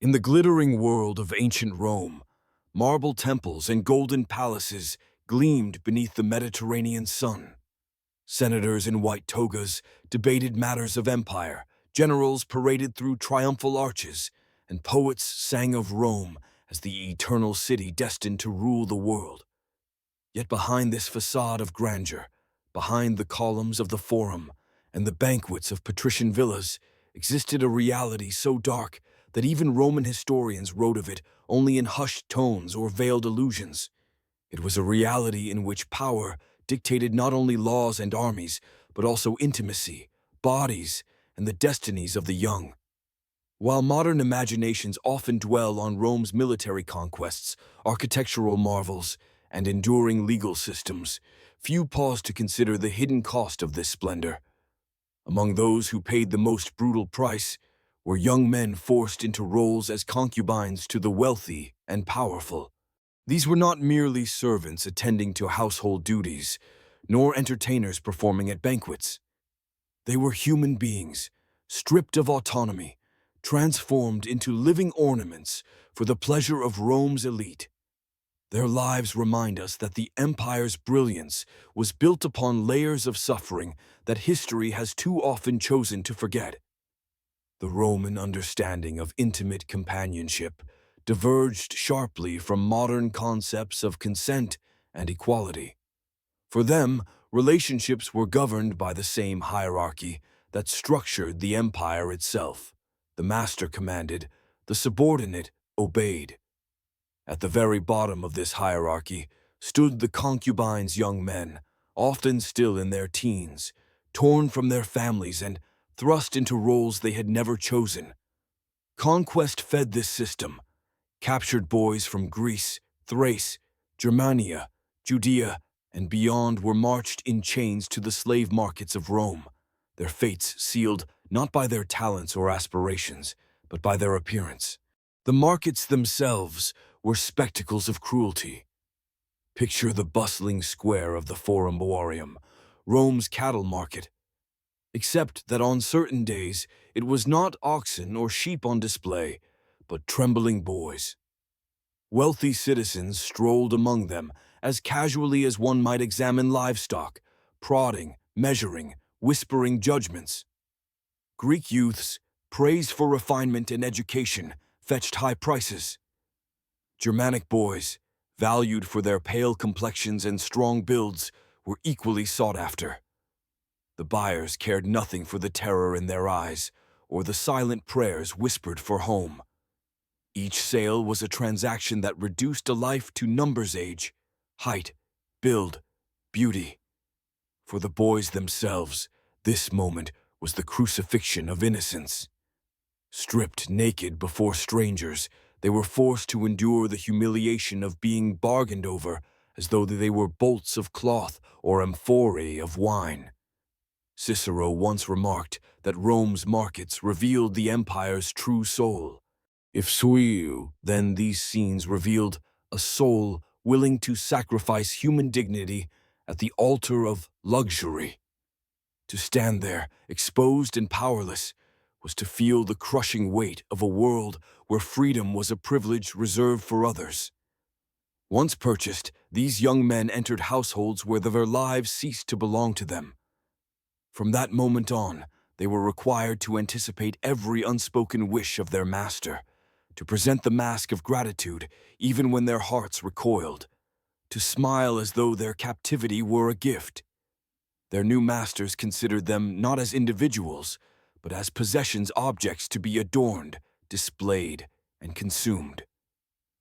In the glittering world of ancient Rome, marble temples and golden palaces gleamed beneath the Mediterranean sun. Senators in white togas debated matters of empire, generals paraded through triumphal arches, and poets sang of Rome as the eternal city destined to rule the world. Yet behind this facade of grandeur, behind the columns of the Forum and the banquets of patrician villas, existed a reality so dark that even Roman historians wrote of it only in hushed tones or veiled allusions. It was a reality in which power dictated not only laws and armies, but also intimacy, bodies, and the destinies of the young. While modern imaginations often dwell on Rome's military conquests, architectural marvels, and enduring legal systems, few pause to consider the hidden cost of this splendor. Among those who paid the most brutal price were young men forced into roles as concubines to the wealthy and powerful. These were not merely servants attending to household duties, nor entertainers performing at banquets. They were human beings, stripped of autonomy, transformed into living ornaments for the pleasure of Rome's elite. Their lives remind us that the empire's brilliance was built upon layers of suffering that history has too often chosen to forget. The Roman understanding of intimate companionship diverged sharply from modern concepts of consent and equality. For them, relationships were governed by the same hierarchy that structured the empire itself. The master commanded, the subordinate obeyed. At the very bottom of this hierarchy stood the concubines' young men, often still in their teens, torn from their families and thrust into roles they had never chosen. Conquest fed this system. Captured boys from Greece, Thrace, Germania, Judea, and beyond were marched in chains to the slave markets of Rome, their fates sealed not by their talents or aspirations, but by their appearance. The markets themselves were spectacles of cruelty. Picture the bustling square of the Forum Boarium, Rome's cattle market. Except that on certain days it was not oxen or sheep on display, but trembling boys. Wealthy citizens strolled among them as casually as one might examine livestock, prodding, measuring, whispering judgments. Greek youths, praised for refinement and education, fetched high prices. Germanic boys, valued for their pale complexions and strong builds, were equally sought after. The buyers cared nothing for the terror in their eyes or the silent prayers whispered for home. Each sale was a transaction that reduced a life to numbers age, height, build, beauty. For the boys themselves, this moment was the crucifixion of innocence. Stripped naked before strangers, they were forced to endure the humiliation of being bargained over as though they were bolts of cloth or amphorae of wine. Cicero once remarked that Rome's markets revealed the empire's true soul. If so, then these scenes revealed a soul willing to sacrifice human dignity at the altar of luxury. To stand there, exposed and powerless, was to feel the crushing weight of a world where freedom was a privilege reserved for others. Once purchased, these young men entered households where their lives ceased to belong to them. From that moment on, they were required to anticipate every unspoken wish of their master, to present the mask of gratitude even when their hearts recoiled, to smile as though their captivity were a gift. Their new masters considered them not as individuals, but as possessions, objects to be adorned, displayed, and consumed.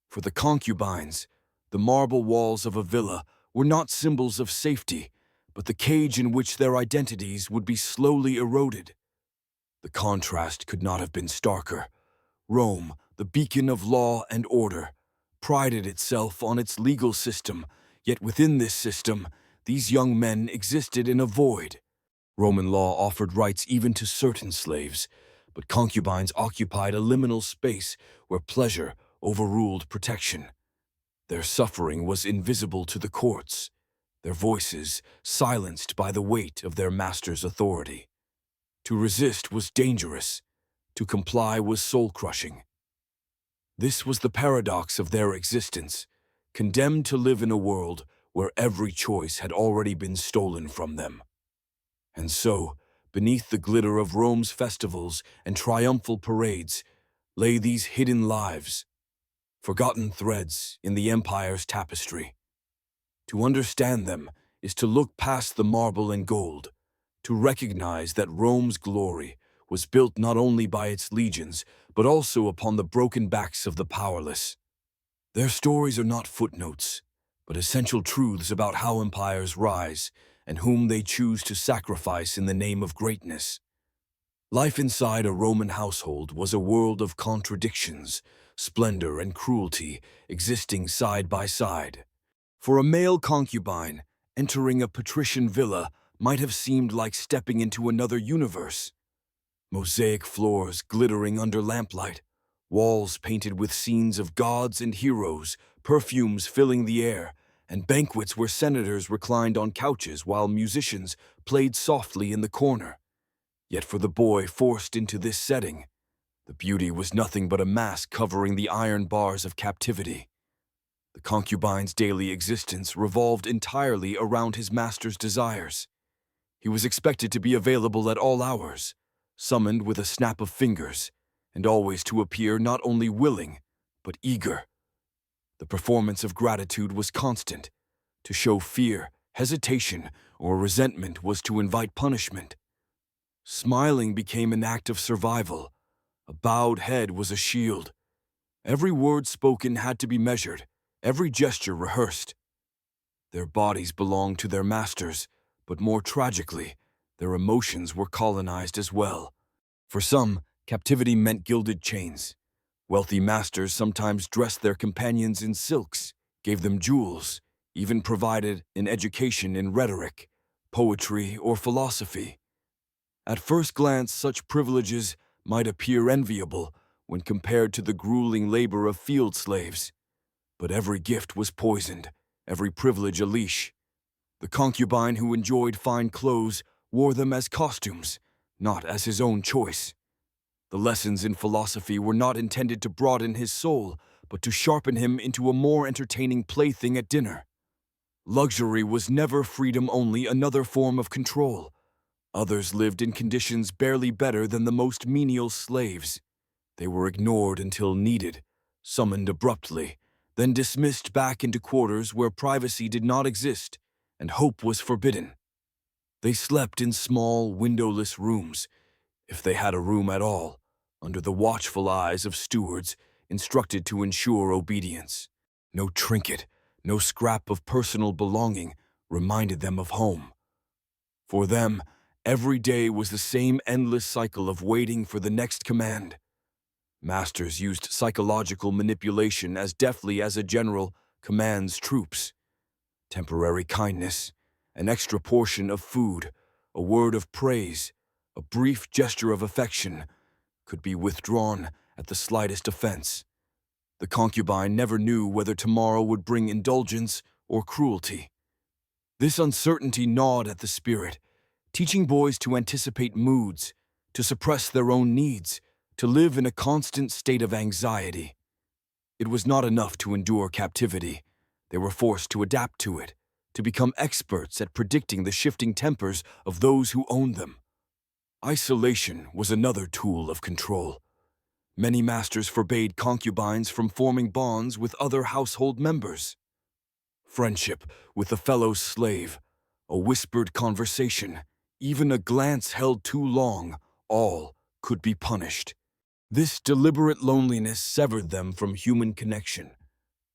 For the concubines, the marble walls of a villa were not symbols of safety, but the cage in which their identities would be slowly eroded. The contrast could not have been starker. Rome, the beacon of law and order, prided itself on its legal system, yet within this system, these young men existed in a void. Roman law offered rights even to certain slaves, but concubines occupied a liminal space where pleasure overruled protection. Their suffering was invisible to the courts, their voices silenced by the weight of their master's authority. To resist was dangerous, to comply was soul-crushing. This was the paradox of their existence, condemned to live in a world where every choice had already been stolen from them. And so, beneath the glitter of Rome's festivals and triumphal parades, lay these hidden lives, forgotten threads in the empire's tapestry. To understand them is to look past the marble and gold, to recognize that Rome's glory was built not only by its legions, but also upon the broken backs of the powerless. Their stories are not footnotes, but essential truths about how empires rise and whom they choose to sacrifice in the name of greatness. Life inside a Roman household was a world of contradictions, splendor and cruelty existing side by side. For a male concubine, entering a patrician villa might have seemed like stepping into another universe. Mosaic floors glittering under lamplight, walls painted with scenes of gods and heroes, perfumes filling the air, and banquets where senators reclined on couches while musicians played softly in the corner. Yet for the boy forced into this setting, the beauty was nothing but a mask covering the iron bars of captivity. The concubine's daily existence revolved entirely around his master's desires. He was expected to be available at all hours, summoned with a snap of fingers, and always to appear not only willing, but eager. The performance of gratitude was constant. To show fear, hesitation, or resentment was to invite punishment. Smiling became an act of survival. A bowed head was a shield. Every word spoken had to be measured, every gesture rehearsed. Their bodies belonged to their masters, but more tragically, their emotions were colonized as well. For some, captivity meant gilded chains. Wealthy masters sometimes dressed their companions in silks, gave them jewels, even provided an education in rhetoric, poetry, or philosophy. At first glance, such privileges might appear enviable when compared to the grueling labor of field slaves. But every gift was poisoned, every privilege a leash. The concubine who enjoyed fine clothes wore them as costumes, not as his own choice. The lessons in philosophy were not intended to broaden his soul, but to sharpen him into a more entertaining plaything at dinner. Luxury was never freedom only, another form of control. Others lived in conditions barely better than the most menial slaves. They were ignored until needed, summoned abruptly, then dismissed back into quarters where privacy did not exist and hope was forbidden. They slept in small, windowless rooms, if they had a room at all, under the watchful eyes of stewards instructed to ensure obedience. No trinket, no scrap of personal belonging reminded them of home. For them, every day was the same endless cycle of waiting for the next command. Masters used psychological manipulation as deftly as a general commands troops. Temporary kindness, an extra portion of food, a word of praise, a brief gesture of affection could be withdrawn at the slightest offense. The concubine never knew whether tomorrow would bring indulgence or cruelty. This uncertainty gnawed at the spirit, teaching boys to anticipate moods, to suppress their own needs, to live in a constant state of anxiety. It was not enough to endure captivity. They were forced to adapt to it, to become experts at predicting the shifting tempers of those who owned them. Isolation was another tool of control. Many masters forbade concubines from forming bonds with other household members. Friendship with a fellow slave, a whispered conversation, even a glance held too long, all could be punished. This deliberate loneliness severed them from human connection.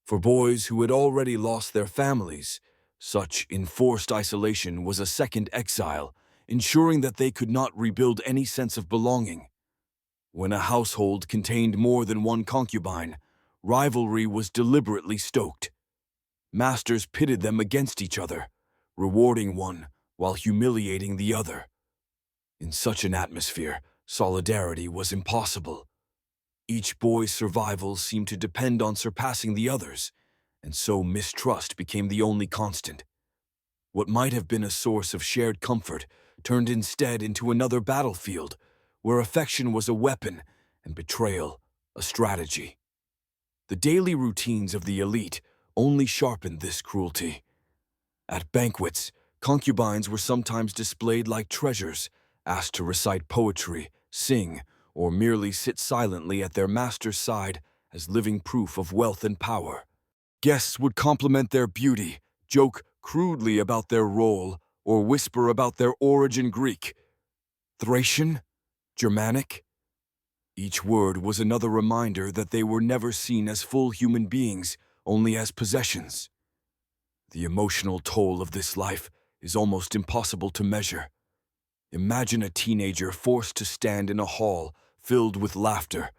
For boys who had already lost their families, such enforced isolation was a second exile, ensuring that they could not rebuild any sense of belonging. When a household contained more than one concubine, rivalry was deliberately stoked. Masters pitted them against each other, rewarding one while humiliating the other. In such an atmosphere, solidarity was impossible. Each boy's survival seemed to depend on surpassing the others, and so mistrust became the only constant. What might have been a source of shared comfort turned instead into another battlefield, where affection was a weapon and betrayal a strategy. The daily routines of the elite only sharpened this cruelty. At banquets, concubines were sometimes displayed like treasures, asked to recite poetry, sing, or merely sit silently at their master's side as living proof of wealth and power. Guests would compliment their beauty, joke crudely about their role, or whisper about their origin Greek, Thracian, Germanic. Each word was another reminder that they were never seen as full human beings, only as possessions. The emotional toll of this life is almost impossible to measure. Imagine a teenager forced to stand in a hall filled with laughter,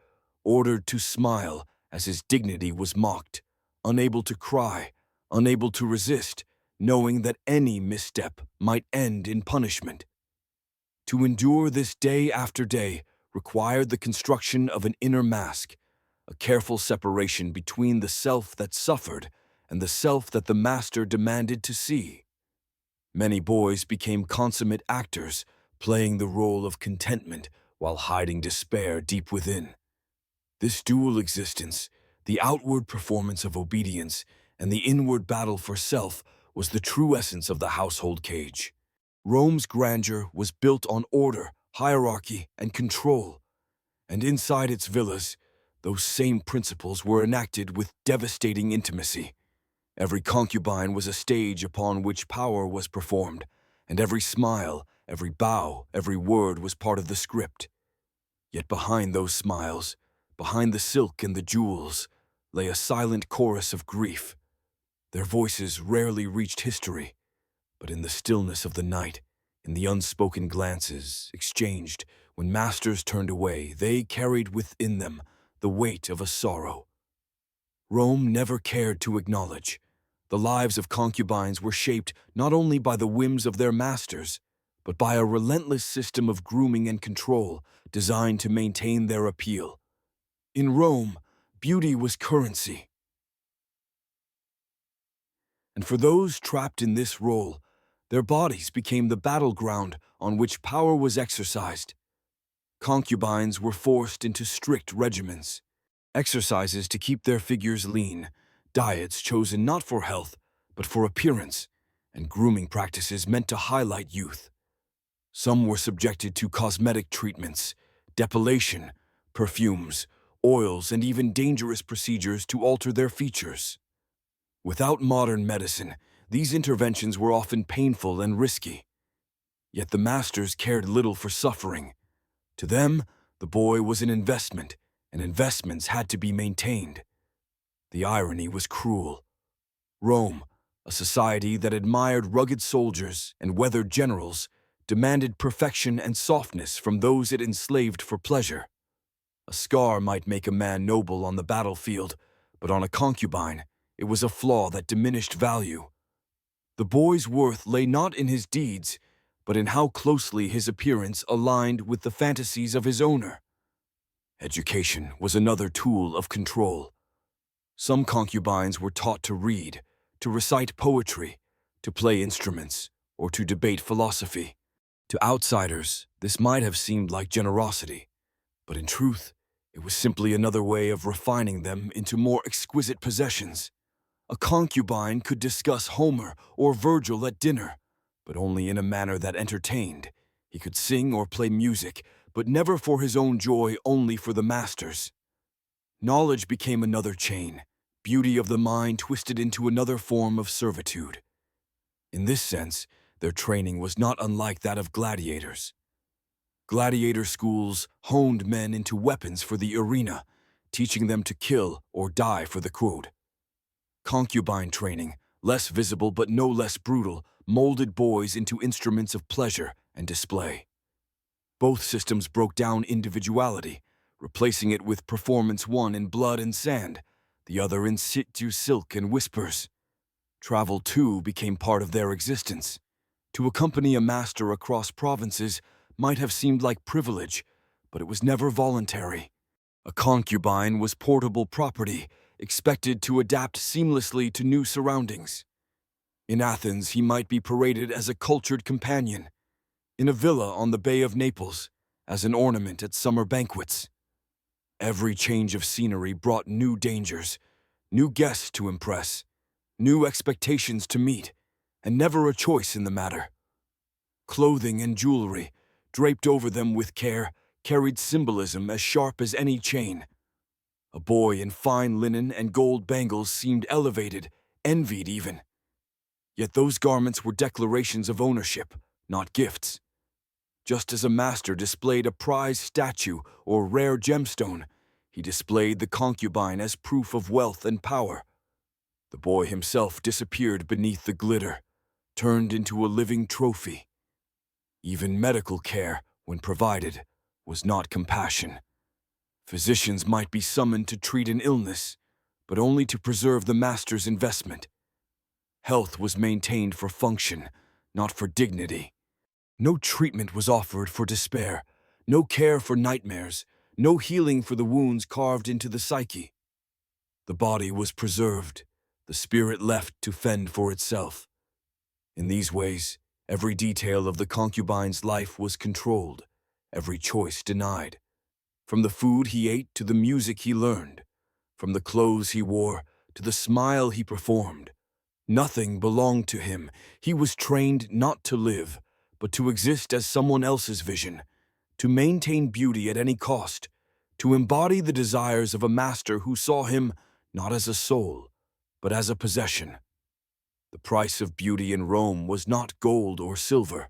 ordered to smile as his dignity was mocked, unable to cry, unable to resist, knowing that any misstep might end in punishment. To endure this day after day required the construction of an inner mask, a careful separation between the self that suffered and the self that the master demanded to see. Many boys became consummate actors, playing the role of contentment while hiding despair deep within. This dual existence, the outward performance of obedience and the inward battle for self, was the true essence of the household cage. Rome's grandeur was built on order, hierarchy, and control, and inside its villas, those same principles were enacted with devastating intimacy. Every concubine was a stage upon which power was performed, and every smile, every bow, every word was part of the script. Yet behind those smiles, behind the silk and the jewels, lay a silent chorus of grief. Their voices rarely reached history, but in the stillness of the night, in the unspoken glances exchanged when masters turned away, they carried within them the weight of a sorrow Rome never cared to acknowledge. The lives of concubines were shaped not only by the whims of their masters, but by a relentless system of grooming and control designed to maintain their appeal. In Rome, beauty was currency. And for those trapped in this role, their bodies became the battleground on which power was exercised. Concubines were forced into strict regimens, exercises to keep their figures lean, diets chosen not for health, but for appearance, and grooming practices meant to highlight youth. Some were subjected to cosmetic treatments, depilation, perfumes, oils, and even dangerous procedures to alter their features. Without modern medicine, these interventions were often painful and risky. Yet the masters cared little for suffering. To them, the boy was an investment, and investments had to be maintained. The irony was cruel. Rome, a society that admired rugged soldiers and weathered generals, demanded perfection and softness from those it enslaved for pleasure. A scar might make a man noble on the battlefield, but on a concubine, it was a flaw that diminished value. The boy's worth lay not in his deeds, but in how closely his appearance aligned with the fantasies of his owner. Education was another tool of control. Some concubines were taught to read, to recite poetry, to play instruments, or to debate philosophy. To outsiders, this might have seemed like generosity, but in truth, it was simply another way of refining them into more exquisite possessions. A concubine could discuss Homer or Virgil at dinner, but only in a manner that entertained. He could sing or play music, but never for his own joy, only for the master's. Knowledge became another chain, beauty of the mind twisted into another form of servitude. In this sense, their training was not unlike that of gladiators. Gladiator schools honed men into weapons for the arena, teaching them to kill or die for the quote. Concubine training, less visible but no less brutal, molded boys into instruments of pleasure and display. Both systems broke down individuality, replacing it with performance one in blood and sand, the other in situ silk and whispers. Travel, too, became part of their existence. To accompany a master across provinces might have seemed like privilege, but it was never voluntary. A concubine was portable property, expected to adapt seamlessly to new surroundings. In Athens, he might be paraded as a cultured companion. In a villa on the Bay of Naples, as an ornament at summer banquets. Every change of scenery brought new dangers, new guests to impress, new expectations to meet, and never a choice in the matter. Clothing and jewelry, draped over them with care, carried symbolism as sharp as any chain. A boy in fine linen and gold bangles seemed elevated, envied even. Yet those garments were declarations of ownership, not gifts. Just as a master displayed a prized statue or rare gemstone, he displayed the concubine as proof of wealth and power. The boy himself disappeared beneath the glitter, turned into a living trophy. Even medical care, when provided, was not compassion. Physicians might be summoned to treat an illness, but only to preserve the master's investment. Health was maintained for function, not for dignity. No treatment was offered for despair, no care for nightmares, no healing for the wounds carved into the psyche. The body was preserved, the spirit left to fend for itself. In these ways, every detail of the concubine's life was controlled, every choice denied. From the food he ate to the music he learned, from the clothes he wore to the smile he performed, nothing belonged to him. He was trained not to live, but to exist as someone else's vision, to maintain beauty at any cost, to embody the desires of a master who saw him not as a soul, but as a possession. The price of beauty in Rome was not gold or silver.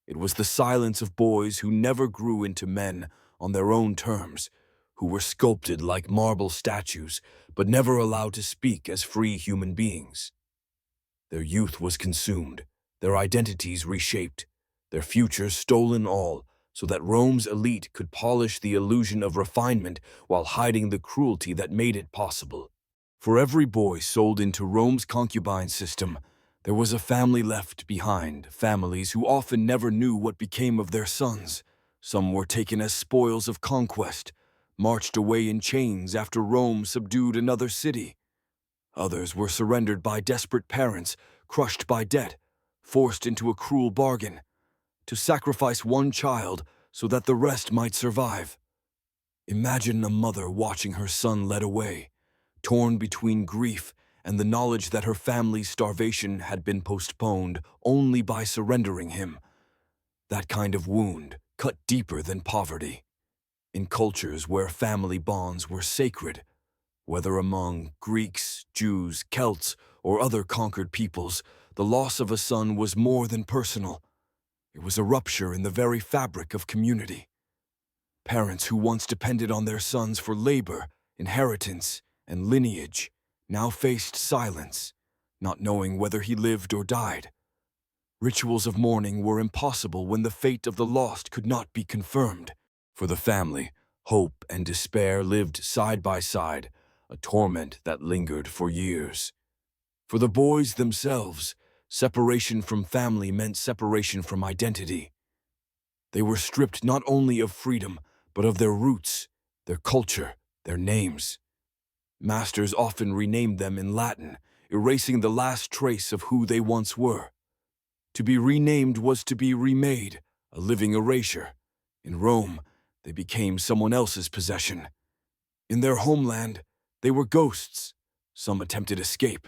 It was the silence of boys who never grew into men on their own terms, who were sculpted like marble statues, but never allowed to speak as free human beings. Their youth was consumed, their identities reshaped, their futures stolen all, so that Rome's elite could polish the illusion of refinement while hiding the cruelty that made it possible. For every boy sold into Rome's concubine system, there was a family left behind, families who often never knew what became of their sons. Some were taken as spoils of conquest, marched away in chains after Rome subdued another city. Others were surrendered by desperate parents, crushed by debt, forced into a cruel bargain, to sacrifice one child so that the rest might survive. Imagine a mother watching her son led away, torn between grief and the knowledge that her family's starvation had been postponed only by surrendering him. That kind of wound cut deeper than poverty. In cultures where family bonds were sacred, whether among Greeks, Jews, Celts, or other conquered peoples, the loss of a son was more than personal. It was a rupture in the very fabric of community. Parents who once depended on their sons for labor, inheritance, and lineage now faced silence, not knowing whether he lived or died. Rituals of mourning were impossible when the fate of the lost could not be confirmed. For the family, hope and despair lived side by side, a torment that lingered for years. For the boys themselves, separation from family meant separation from identity. They were stripped not only of freedom, but of their roots, their culture, their names. Masters often renamed them in Latin, erasing the last trace of who they once were. To be renamed was to be remade, a living erasure. In Rome, they became someone else's possession. In their homeland, they were ghosts. Some attempted escape.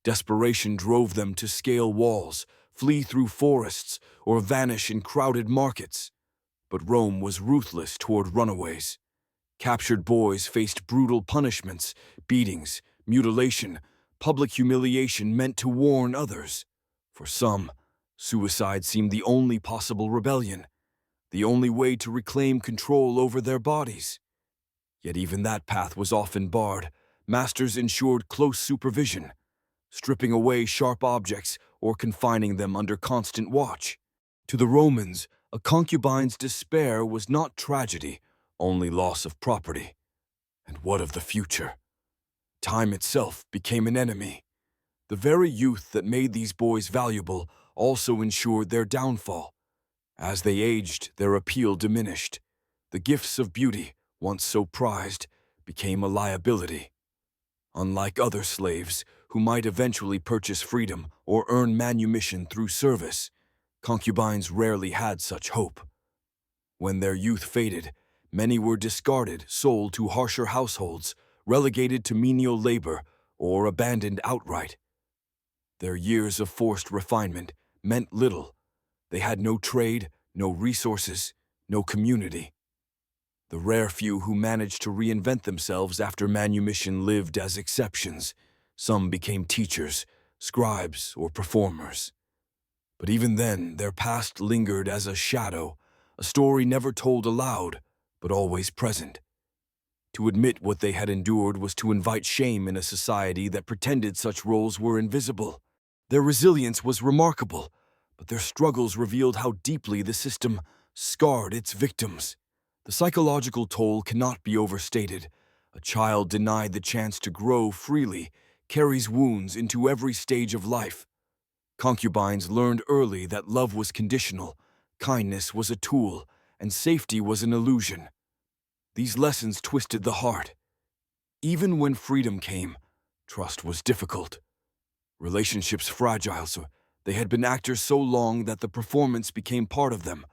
Desperation drove them to scale walls, flee through forests, or vanish in crowded markets. But Rome was ruthless toward runaways. Captured boys faced brutal punishments, beatings, mutilation, public humiliation meant to warn others. For some, suicide seemed the only possible rebellion, the only way to reclaim control over their bodies. Yet even that path was often barred. Masters ensured close supervision, stripping away sharp objects or confining them under constant watch. To the Romans, a concubine's despair was not tragedy, only loss of property. And what of the future? Time itself became an enemy. The very youth that made these boys valuable also ensured their downfall. As they aged, their appeal diminished. The gifts of beauty, once so prized, became a liability. Unlike other slaves, who might eventually purchase freedom or earn manumission through service, concubines rarely had such hope. When their youth faded, Many were discarded, sold to harsher households, relegated to menial labor, or abandoned outright. Their years of forced refinement meant little. They had no trade, no resources, no community. The rare few who managed to reinvent themselves after manumission lived as exceptions. Some became teachers, scribes, or performers. But even then, their past lingered as a shadow, a story never told aloud, but always present. To admit what they had endured was to invite shame in a society that pretended such roles were invisible. Their resilience was remarkable, but their struggles revealed how deeply the system scarred its victims. The psychological toll cannot be overstated. A child denied the chance to grow freely carries wounds into every stage of life. Concubines learned early that love was conditional, kindness was a tool, and safety was an illusion. These lessons twisted the heart. Even when freedom came, trust was difficult. Relationships fragile, so they had been actors so long that the performance became part of them.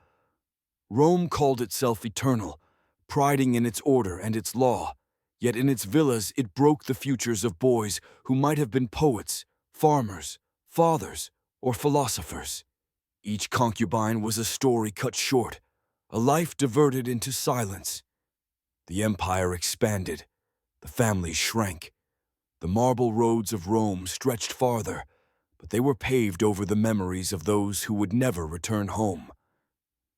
Rome called itself eternal, priding in its order and its law, yet in its villas it broke the futures of boys who might have been poets, farmers, fathers, or philosophers. Each concubine was a story cut short, a life diverted into silence. The empire expanded, the families shrank. The marble roads of Rome stretched farther, but they were paved over the memories of those who would never return home.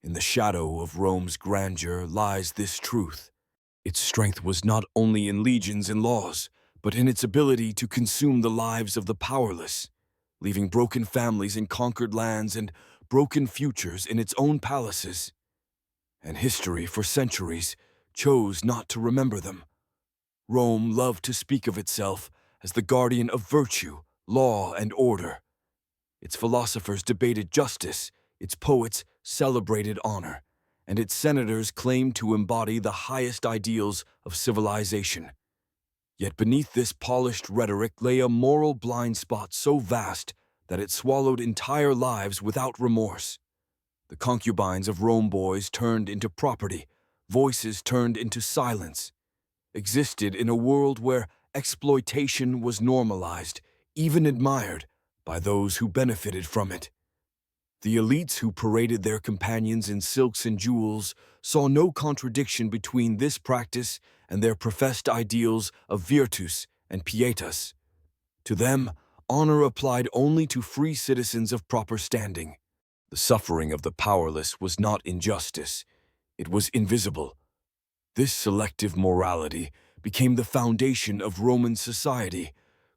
In the shadow of Rome's grandeur lies this truth. Its strength was not only in legions and laws, but in its ability to consume the lives of the powerless, leaving broken families in conquered lands and broken futures in its own palaces. And history, for centuries, chose not to remember them. Rome loved to speak of itself as the guardian of virtue, law, and order. Its philosophers debated justice, its poets celebrated honor, and its senators claimed to embody the highest ideals of civilization. Yet beneath this polished rhetoric lay a moral blind spot so vast that it swallowed entire lives without remorse. The concubines of Rome boys turned into property, voices turned into silence, existed in a world where exploitation was normalized, even admired, by those who benefited from it. The elites who paraded their companions in silks and jewels saw no contradiction between this practice and their professed ideals of virtus and pietas. To them, honor applied only to free citizens of proper standing. The suffering of the powerless was not injustice, it was invisible. This selective morality became the foundation of Roman society,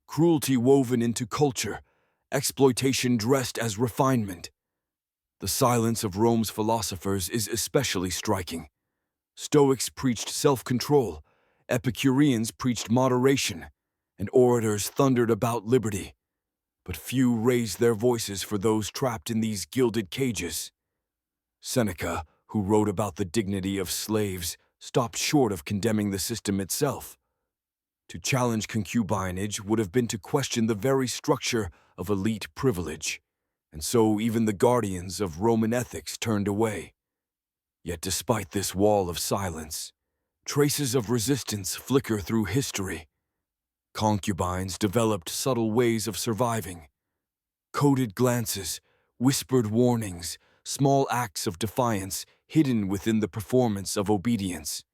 cruelty woven into culture, exploitation dressed as refinement. The silence of Rome's philosophers is especially striking. Stoics preached self-control, Epicureans preached moderation, and orators thundered about liberty. But few raised their voices for those trapped in these gilded cages. Seneca, who wrote about the dignity of slaves, stopped short of condemning the system itself. To challenge concubinage would have been to question the very structure of elite privilege, and so even the guardians of Roman ethics turned away. Yet despite this wall of silence, traces of resistance flicker through history. Concubines developed subtle ways of surviving. Coded glances, whispered warnings, small acts of defiance hidden within the performance of obedience.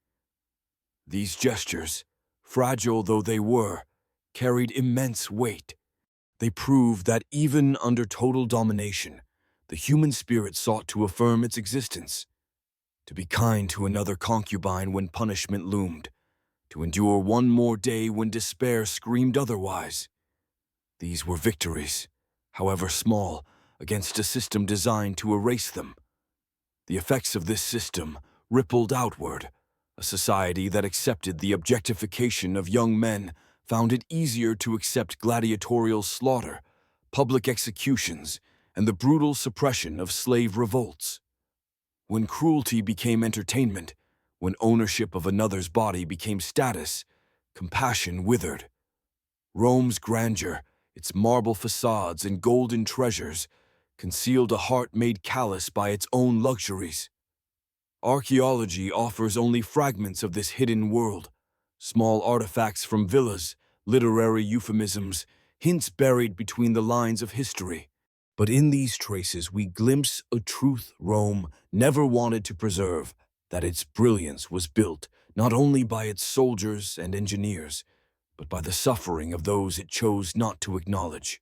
These gestures, fragile though they were, carried immense weight. They proved that even under total domination, the human spirit sought to affirm its existence. To be kind to another concubine when punishment loomed, to endure one more day when despair screamed otherwise. These were victories, however small, against a system designed to erase them. The effects of this system rippled outward. A society that accepted the objectification of young men found it easier to accept gladiatorial slaughter, public executions, and the brutal suppression of slave revolts. When cruelty became entertainment, when ownership of another's body became status, compassion withered. Rome's grandeur, its marble facades and golden treasures, concealed a heart made callous by its own luxuries. Archaeology offers only fragments of this hidden world, small artifacts from villas, literary euphemisms, hints buried between the lines of history. But in these traces we glimpse a truth Rome never wanted to preserve, that its brilliance was built not only by its soldiers and engineers, but by the suffering of those it chose not to acknowledge.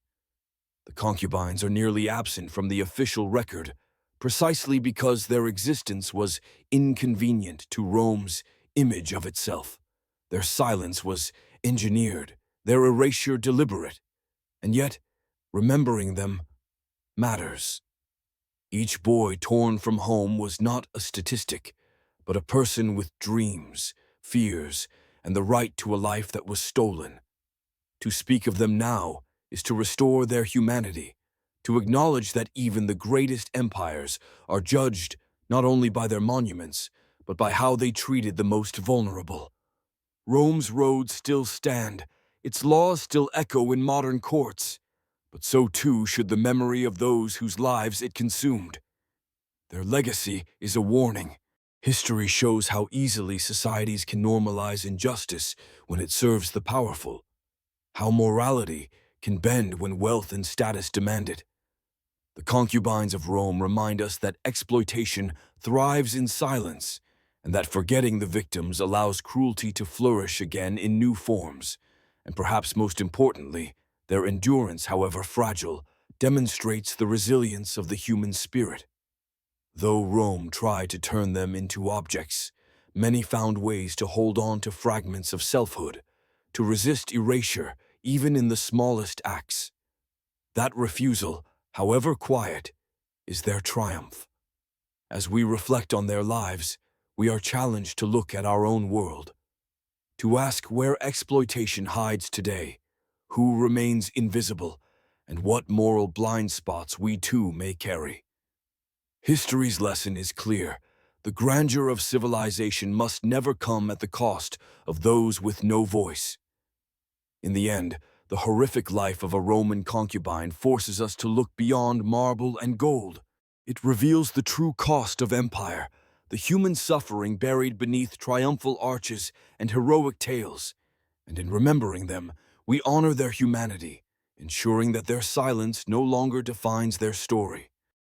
The concubines are nearly absent from the official record, precisely because their existence was inconvenient to Rome's image of itself. Their silence was engineered, their erasure deliberate, and yet, remembering them matters. Each boy torn from home was not a statistic, but a person with dreams, fears, and the right to a life that was stolen. To speak of them now is to restore their humanity, to acknowledge that even the greatest empires are judged not only by their monuments, but by how they treated the most vulnerable. Rome's roads still stand, its laws still echo in modern courts, but so too should the memory of those whose lives it consumed. Their legacy is a warning. History shows how easily societies can normalize injustice when it serves the powerful, how morality can bend when wealth and status demand it. The concubines of Rome remind us that exploitation thrives in silence, and that forgetting the victims allows cruelty to flourish again in new forms. And perhaps most importantly, their endurance, however fragile, demonstrates the resilience of the human spirit. Though Rome tried to turn them into objects, many found ways to hold on to fragments of selfhood, to resist erasure even in the smallest acts. That refusal, however quiet, is their triumph. As we reflect on their lives, we are challenged to look at our own world, to ask where exploitation hides today, who remains invisible, and what moral blind spots we too may carry. History's lesson is clear. The grandeur of civilization must never come at the cost of those with no voice. In the end, the horrific life of a Roman concubine forces us to look beyond marble and gold. It reveals the true cost of empire, the human suffering buried beneath triumphal arches and heroic tales. And in remembering them, we honor their humanity, ensuring that their silence no longer defines their story.